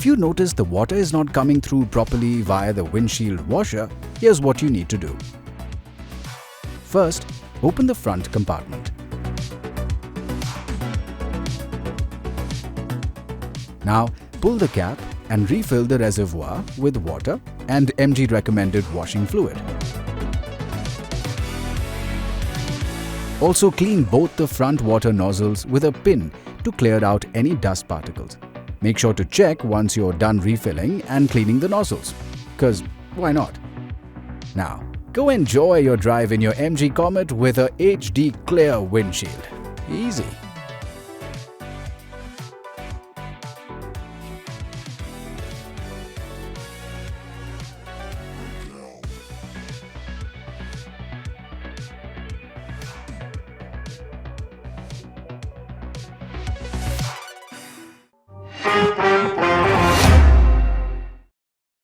If you notice the water is not coming through properly via the windshield washer, here's what you need to do. First, open the front compartment. Now, pull the cap and refill the reservoir with water and MG recommended washing fluid. Also clean both the front water nozzles with a pin to clear out any dust particles. Make sure to check once you're done refilling and cleaning the nozzles, because why not? Now, go enjoy your drive in your MG Comet with a HD clear windshield. Easy. Thank you.